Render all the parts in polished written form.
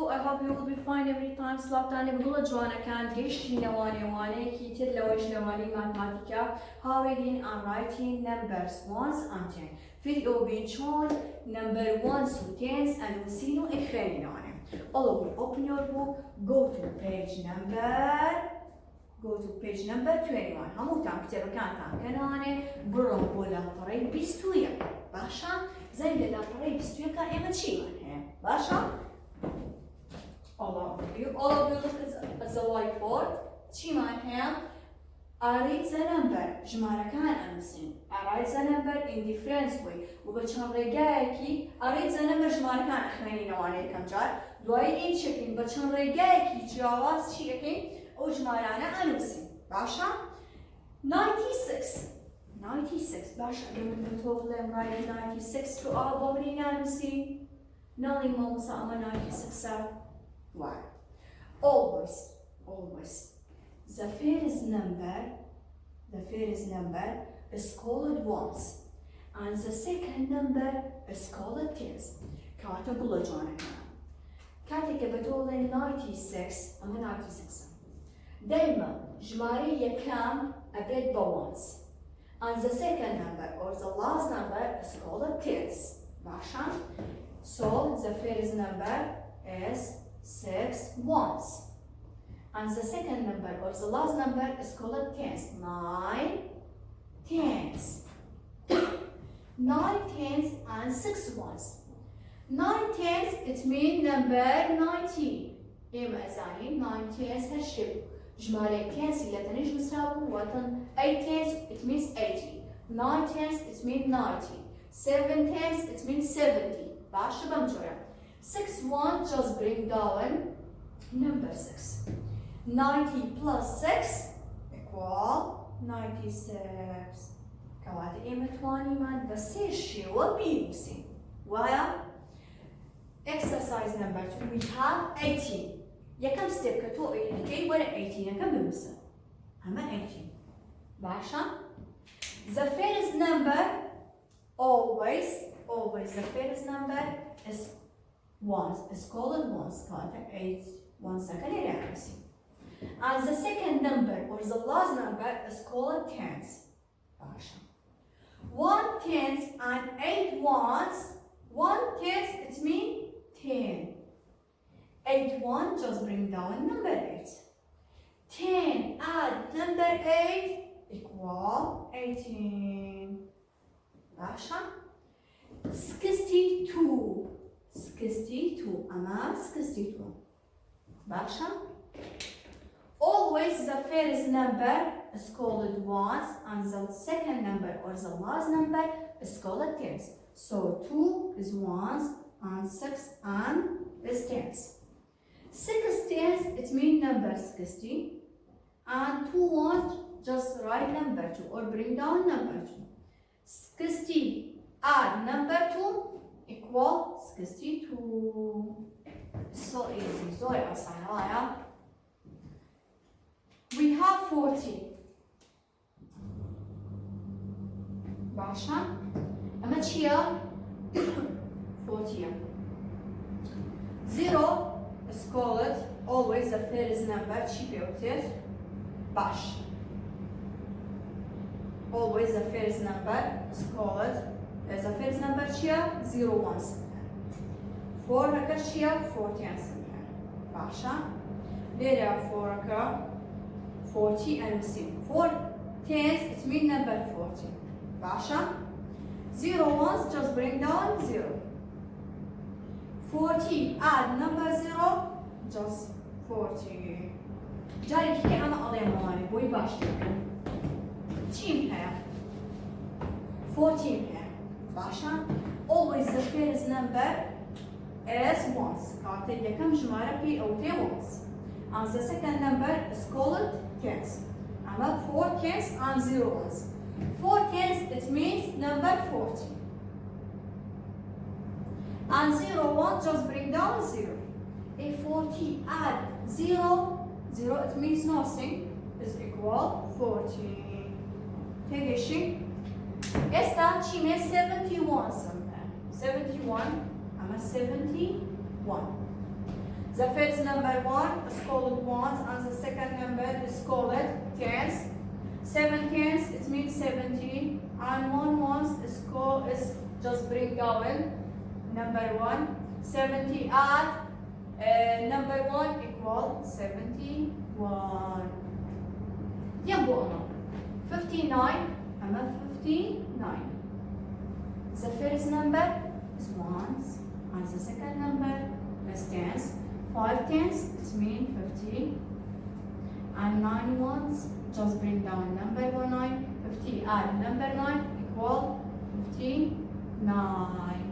I hope you will be fine every time. سلاوتانی بگوڵە جوانەکان گەیشتی نەوانێوانەیەکی تر لەوەش نەوانی ماتماتیکا how reading and writing numbers ones and ten. فيديو بين چۆن number ones و tens and نووسین و ئەخوێنینەوانێ. All of you open your book, go to page number 21. هەمووتان کتێبەکانتان کەنانێ بڕۆ بۆ لاپەڕەی 21. باشە؟ زەی لە لاپەڕەی 21 ئێمە چیمان هەیە؟ باشە؟ All of you look at the whiteboard. چیمان هەیە؟ Arrange the number. ژمارەکان ئەنووسین. Arrange the number in different way. و بە چەند ڕێگایەکی arrange the number ژمارەکان ئەخوێنینەوانێ یەکەم جار. دوای این چەکین بە چەند ڕێگایەکی جیاواز چی ئەکەین؟ ئەو ژمارانە ئەنووسین. باشە؟ 96 باشە ئەگەر من تۆ بڵێم write 96 تو ئاوا بۆ منی نانووسی؟ ناڵی مامۆستا ئەمە 96ە. Why? Always. The first number is called ones, and the second number is called tens. كاتب بڵە جوانەکان. کاتێککە بە تۆ بڵێن 96 ئەمە 96ە. دايما ژمارەی یەکەم ئەبێت بە ones, and the second number or the last number is called tens. باشە؟ So the first number is 6 ones. And the second number or the last number is called tens. 9 tens. 9 tens and 6 ones. 9 tens it means number 90. إما أزاني 9 tens هالشيء. جمالة tens اللي تنيج مساوي وطن 8 tens it means 80. 9 tens it means 90. 7 tens it means 70. باش بمجرد. 6 1 just bring down number 6. 90 plus 6 equal 96. كواتي إيمة تواني من بسيشي وبينسي. ويا exercise number 2 we have 18. يكم step كتو إلكي ولا 18 يكم بمسا. هما 18. باشا. The first number always the first number is ones. It's called ones. Contact 8 1 second inaccuracy. And the second number or the last number is called tens. 1 tens and 8 ones. 1 tens it means 10. 8 1 just bring down number 8. 10 add number 8 equal 18. 62. 62 أما 62. باشا. Always the first number is called ones and the second number or the last number is called tens. So 2 is ones and 6 and is tens. 6 tens it means number 60 and 2 ones just write number 2 or bring down number 2. 60 add number 2 equal 62. So easy. So yeah. We have 40. باشا. أما تشيا 40. 0 is called always the first number. Chipiyotir. Bash. Always the first number is called the first number chia 0 ones. 4 raka chia 40 Basha. There 4 raka 40 and 4 tens it means number 40. Basha. 0 ones just bring down 0. 40 add number 0 just 40. جاري كي أنا أضيع مواني بوي باش تيم هيا 14 هيا باشا. Always the first number is ones. كاتب يكم جمارة بي أو تي ones. And the second number is called tens. أما 4 tens and 0 ones. 4 tens it means number 40. And 0 1 just bring down 0. A 40 add 0 it means nothing is equal 40. Take a sheet. Esta cime 71 somewhere. 71. I'm a 71. The first number 1 is called ones and the second number is called tens. 7 tens, it means 70, and 1 ones is just bring down number 1. 70 add number 1 equal 71. يبقى 59 أما 59. The first number is ones and the second number is tens. 5 tens, it means 50, and 9 ones, just bring down number 9. 50 add number 9 equal 59.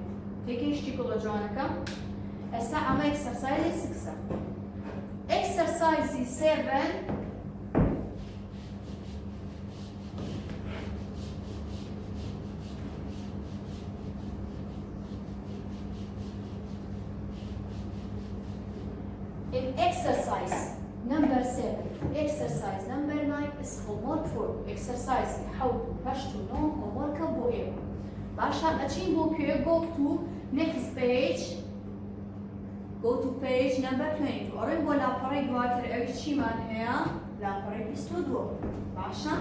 تيجي اشتكوا لجوانك. هسه عم exercise 6. Exercise 7. In exercise number 7, exercise number 9 is homework for exercise. How to push to know homework book. Basha achieve book. Go to next page. Go to page number 20. Orin bola pare gwater evchi man haya la pare studio. Basha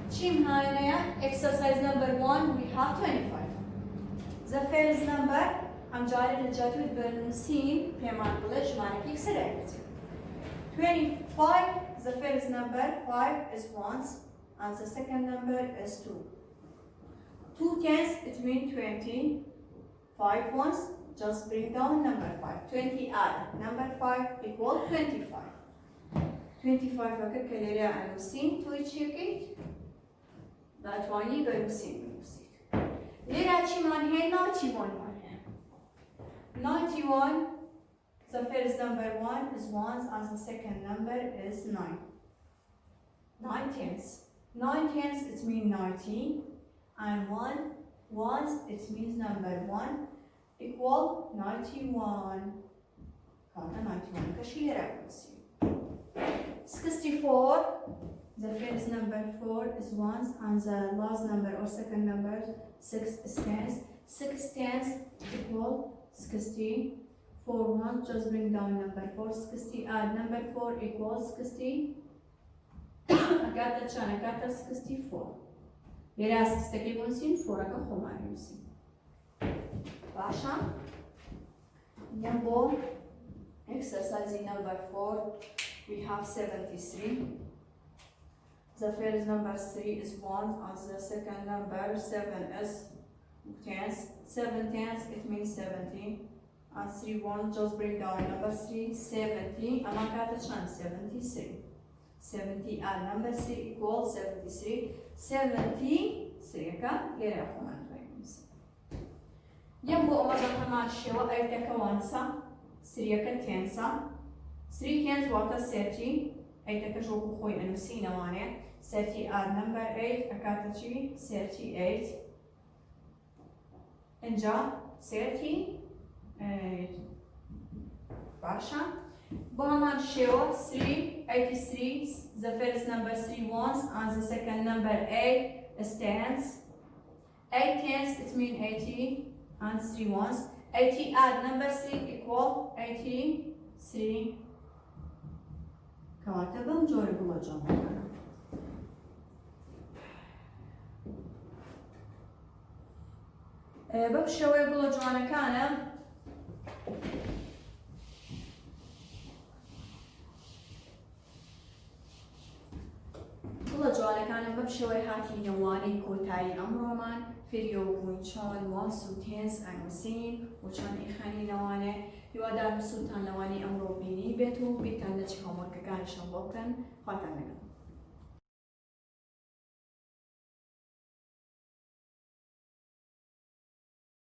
chim haya exercise number 1 we have 25. The first number I'm جاري للجدول بالنسين بيمان بلش مانك يكسرت. 25, the first number 5 is ones and the second number is 2. 2 tens, it means 20. 5 ones, just bring down number 5. 20 add number 5 equal 25. 25 وكا كاليريا عنو سين توي تشيكيت. لا تواني بلو سين بلو سين. ليرا چي مان هي نا چي مان 91, the first number 1 is ones and the second number is 9. 9 tens. 9 tens, it means 90, and 1 ones, it means number 1 equal 91. Count 91. Kashira 64, the first number 4 is ones and the last number or second number 6 is tens. 6 tens equal 60. 4 ones, just bring down number 4. 60 add number 4 equals 60. I got the 64. Whereas 60 bonsin 4 aka khomar bonsin. Basha. Number exercise number 4 we have 73. The first number 3 is 1 and the second number 7 is tens. 7 tens, it means 70. And 3 1, just bring down number 3, 70. I'm going to 73. 70 add number 3 equals 73. 73 غير أخوان ينبو أمر تماشي وأيتك وانسا 3 تنسا 3 تنس واتا 30 أيتك جوكو خوي أنو سينا واني 30 add number 8 أكاتشي 38 انجا 30 Basha. Bohaman Sheo 383. The first number 3 ones and the second number 8 tens. 8 tens, it means 80 and 3 ones. 80 add number 3 equal 83. كواكب جوري بلا جمع. بمشي بلا جوانا كان بلا جوانا كان بمشي هاتي نواني كوتاي أمرومان فيديو بوينشان وانس وتنس أنوسين وشان إخاني نواني يوادار مسلطان نواني أمرو بيني بيتو بيتان لتش هومورك كان شنبوكن خاتم